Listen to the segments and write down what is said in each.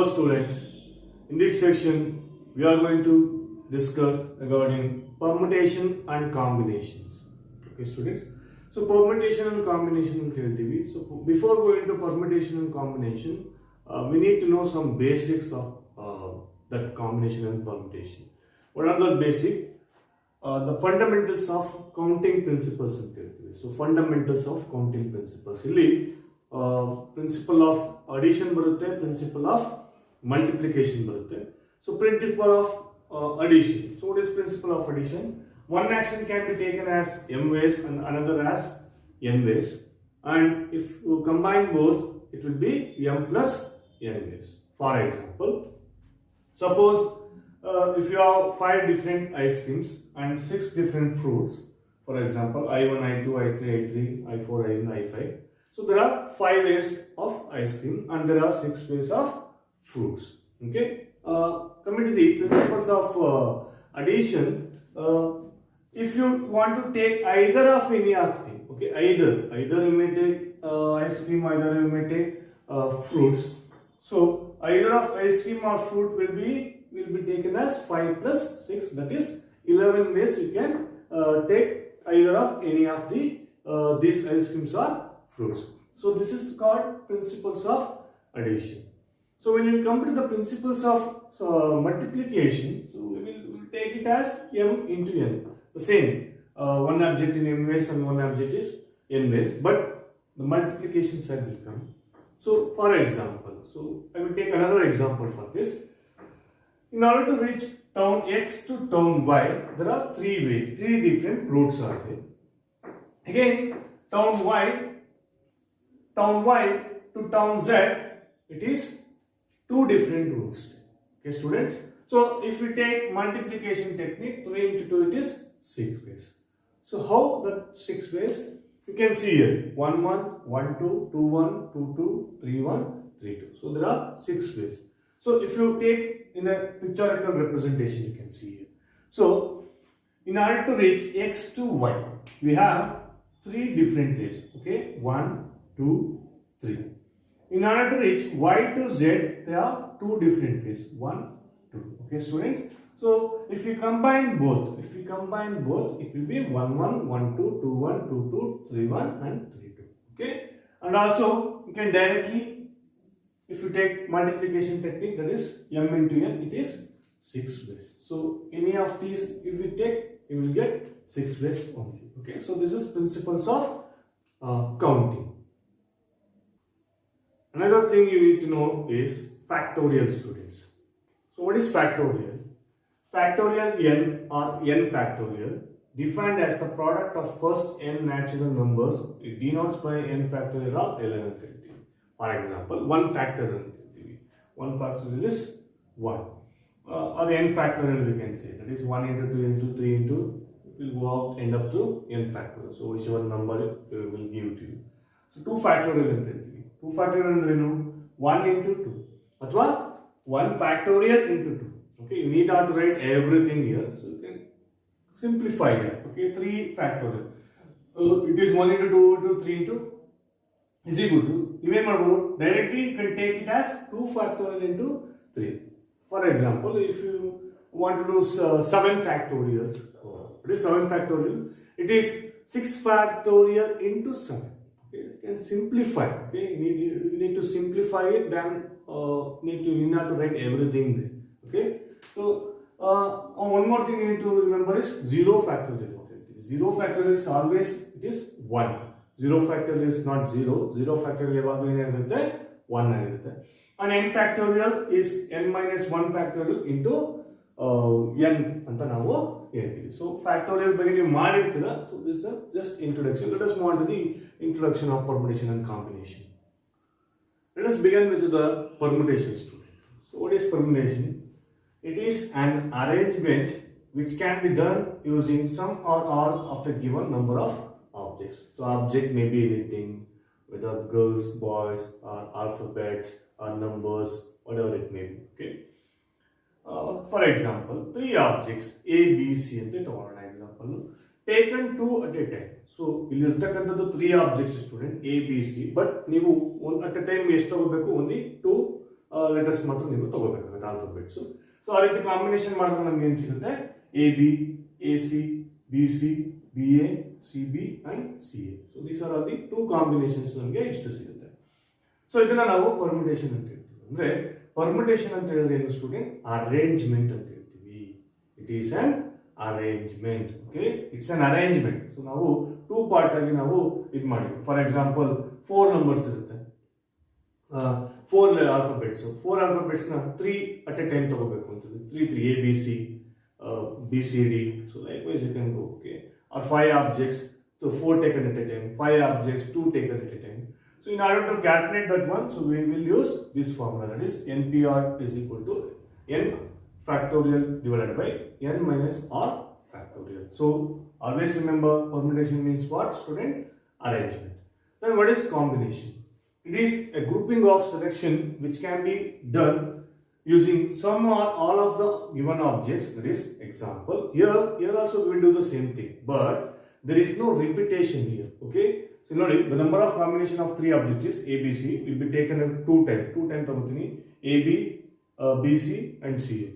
Hello students, in this section we are going to discuss regarding permutation and combinations. Okay students, so permutation and combination in KLTV. So before going to permutation and combination, we need to know some basics of that combination and permutation. What are the basic? The fundamentals of counting principles in KLTV. So fundamentals of counting principles. Principle of addition barutte, principle of multiplication barutte. So principle of addition. So what is principle of addition? One action can be taken as m ways and another as n ways, and if you combine both, it will be m plus n ways. For example, suppose if you have 5 different ice creams and 6 different fruits, for example I1, I2, I3, I3, I4, I9, I5. So there are 5 ways of ice cream and there are 6 ways of fruits. Okay. Coming to the principles of addition, if you want to take either of any of them, okay, either you may take ice cream, either you may take fruits. So either of ice cream or fruit will be taken as 5 plus 6, that is 11 ways you can take either of any of the these ice creams or fruits. So this is called principles of addition. So when you come to the principles of multiplication, so we will take it as m into n. The same, one object in m ways and one object is n ways, but the multiplication side will come. So for example, so I will take another example for this. In order to reach town X to town Y, there are 3 different routes are there. Again, town Y to town Z, it is 2 different routes. Okay, students. So if we take multiplication technique, 3 into 2, it is 6 ways. So how the 6 ways? You can see here 1 1, 1 2, 2 1, 2 2, 3 1, 3 2. So there are 6 ways. So if you take in a pictorial representation, you can see here. So in order to reach X to Y, we have 3 different ways. Okay, 1, 2, 3. In order to reach Y to Z, there are 2 different ways. 1, 2. Okay, students. So if we combine both, it will be 1, 1, 1, 2, 2, 1, 2, 2, 3, 1, and 3, 2. Okay, and also you can directly, if you take multiplication technique, that is m into n, it is 6 ways. So any of these, if you take, you will get 6 ways only. Okay, so this is principles of counting. Another thing you need to know is factorial, students. So what is factorial? Factorial n or n factorial, defined as the product of first n natural numbers, it denotes by n factorial of 11th entity. For example, 1 factorial entity. 1 factorial is 1. Or n factorial we can say, that is 1 into 2 into 3 into, it will go out, end up to n factorial. So whichever number it will give to you. So 2 factorial entity. 2 factorial into 1 into 2. Athwa 1 factorial into 2. Okay, you need not to write everything here. So you can simplify it. Okay, 3 factorial. It is 1 into 2 into 3 into is equal to, directly you can take it as 2 factorial into 3. For example, if you want to do 7 factorials, it is 7 factorial, it is 6 factorial into 7. Okay, you can simplify. Okay, you need to simplify it, then you need not to write everything there. Okay, so one more thing you need to remember is 0 factorial. 0 factorial is always, it is 1. 0 factorial is not 0. 0 factorial is 1 and n factorial is n minus 1 factorial into n anta navu heltivi. So factorial ಬಗ್ಗೆ ನೀವು ಮಾಡಿರ್ತೀರಾ. So this is just introduction. Let us move on to the introduction of permutation and combination. Let us begin with the permutation, student. So what is permutation? It is an arrangement which can be done using some or all of a given number of objects. So object may be anything, whether girls, boys, or alphabets, or numbers, whatever it may be. Okay. For example, 3 objects A, B, C ಅಂತ ತಗೊಳ್ಳೋಣ example, taken 2 at a time. So ಇಲ್ಲಿರ್ತಕ್ಕಂಥದ್ದು 3 objects, student, A, B, C, but ನೀವು at a time ಎಷ್ಟು ತಗೋಬೇಕು? Only 2 letters ಮಾತ್ರ ನೀವು ತಗೋಬೇಕಾಗುತ್ತೆ alphabets. So ಆ ರೀತಿ combination ಮಾಡಿದ್ರೆ ನಮ್ಗೆ ಏನು ಸಿಗುತ್ತೆ, A B, A C, B C, B A, C B and C A. So these are the two combinations ನಮಗೆ ಇಷ್ಟು ಸಿಗುತ್ತೆ. ಸೊ ಇದನ್ನ ನಾವು ಪರ್ಮಿಟೇಷನ್ ಅಂತ ಹೇಳ್ತೀವಿ. ಅಂದ್ರೆ ಪರ್ಮಿಟೇಷನ್ ಅಂತ ಹೇಳಿದ್ರೆ ಏನು ಸ್ಟೂಡೆಂಟ್, ಅರೇಂಜ್ಮೆಂಟ್ ಅಂತ ಹೇಳ್ತೀವಿ. It is an arrangement. Okay, it's an arrangement. So ನಾವು ಟೂ ಪಾರ್ಟ್ ಆಗಿ ನಾವು ಇದು ಮಾಡಿದ್ವಿ. ಫಾರ್ ಎಕ್ಸಾಂಪಲ್ 4 ನಂಬರ್ಸ್ ಇರುತ್ತೆ, 4 ಆಲ್ಫಾಬೆಟ್ಸ್. 4 ಆಲ್ಫಾಬೆಟ್ಸ್ ನ 3 ಅಟ್ ಎ ಟೈಮ್ ತಗೋಬೇಕು ಅಂತಂದ್ರೆ 3 A B C, B C D. So likewise you can go. Okay, or 5 objects, so 4 taken at a time, 5 objects, 2 taken at a time. So in order to calculate that one, so we will use this formula, that is NPR is equal to n factorial divided by n minus r factorial. So always remember, permutation means what, student? Arrangement. Then what is combination? It is a grouping of selection which can be done using some or all of the given objects. That is example. Here also we will do the same thing, but there is no repetition here. Okay, so notice the number of combination of 3 objects is A, B, C will be taken at 2 times tagotini, A, B, B, C and C A.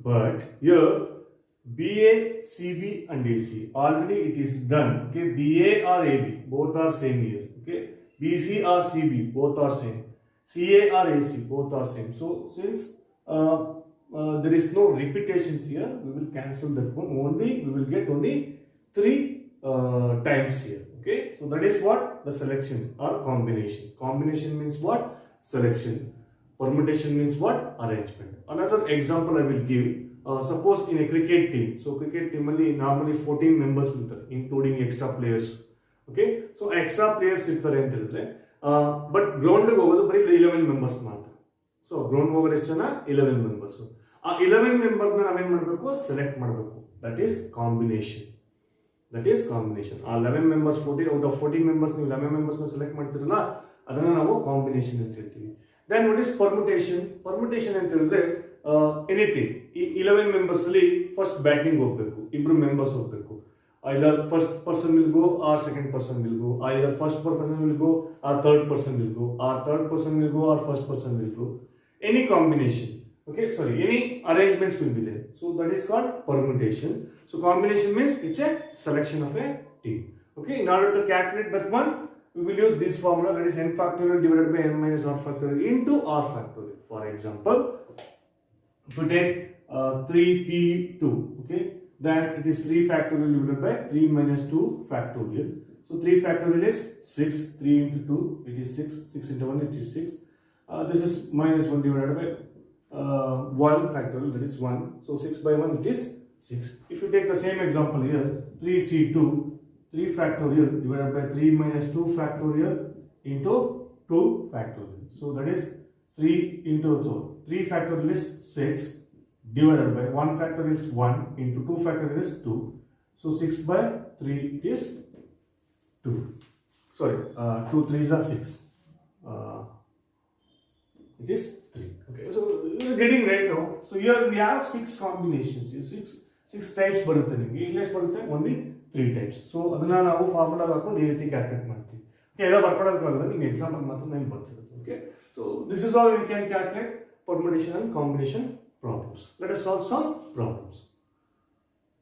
But here B A, C B and A C already it is done. Okay, B A or A B both are same here. Okay, B C or C B both are same. C A or A C both are same. So since there is no repetitions here, we will cancel that one. Only we will get only 3 times here. Okay, so that is what the selection or combination. Combination means what? Selection. Permutation means what? Arrangement. Another example I will give. Suppose in a cricket team. So cricket team only normally 14 members including extra players. Okay, so extra players irtare anta ಹೇಳಿದ್ರೆ but ground ಗೆ ಹೋಗೋದು ಬರೀ 11 members ಮಾತ್ರ. So ground ಹೋಗೋರು ಎಷ್ಟು ಜನ? 11 members. ಆ 11 members ನಾವೇನ್ ಮಾಡಬೇಕು? ಸೆಲೆಕ್ಟ್ ಮಾಡಬೇಕು. That is combination. ಆ 11 ಮೆಂಬರ್ಸ್ 14 ಔಟ್ ಆಫ್ 14 ಮೆಂಬರ್ಸ್ ನೀವು 11 ಮೆಂಬರ್ಸ್ ಸೆಲೆಕ್ಟ್ ಮಾಡ್ತಿರಲ್ಲ, ಅದನ್ನ ನಾವು ಕಾಂಬಿನೇಷನ್ ಅಂತ ಹೇಳ್ತೀವಿ. Then what is permutation? Permutation ಅಂತ ಹೇಳಿದ್ರೆ ಎನಿಥಿಂಗ್. ಈ 11 ಮೆಂಬರ್ಸ್ ಅಲ್ಲಿ ಫಸ್ಟ್ ಬ್ಯಾಟಿಂಗ್ ಹೋಗ್ಬೇಕು, ಇಬ್ರು ಮೆಂಬರ್ಸ್ ಹೋಗ್ಬೇಕು. Either first person will go or second person will go. Either first person will go or third person will go. Or third person will go or first person will go. Any combination. Okay, sorry, any arrangements will be there. So that is called permutation. So combination means it's a selection of a team. Okay, in order to calculate that one, we will use this formula, that is n factorial divided by n minus r factorial into r factorial. For example, if we take 3p2, okay, then it is 3 factorial divided by 3 minus 2 factorial. So 3 factorial is 6, 3 into 2 it is 6, 6 into 1 it is 6. This is minus 1 divided by 1 factorial, that is 1. So 6 by 1 it is 6. If you take the same example here, 3c2, 3 factorial divided by 3 minus 2 factorial into 2 factorial. So that is 3 into, so 3 factorial is 6 divided by 1 factorial is 1 into 2 factorial is 2. So 6 by 3 is 2. Sorry, 2 3s are 6. It is 3. Okay, so you are getting right now. So here we have 6 combinations. 6 types ಬರುತ್ತೆ ನಿಮಗೆ. ಇಲ್ಲಿ ಎಷ್ಟು ಬರುತ್ತೆ? only 3 types. So ಅದನ್ನ ನಾವು formula ಹಾಕೊಂಡು ಈ ರೀತಿ ಕ್ಯಾಲ್ಕುಲೇಟ್ ಮಾಡ್ತೀವಿ. ಓಕೆ, ಎಲ್ಲ ಬರ್ಕೊಡೋದಕ್ಕಾಗಲ್ಲ, ನಿಮಗೆ ಎಕ್ಸಾಂಪಲ್ ಮಾತ್ರ ನೆನ್ಪು ಬರ್ತಿರುತ್ತೆ. Okay, so this is how we can calculate permutation and combination problems. Let us solve some problems.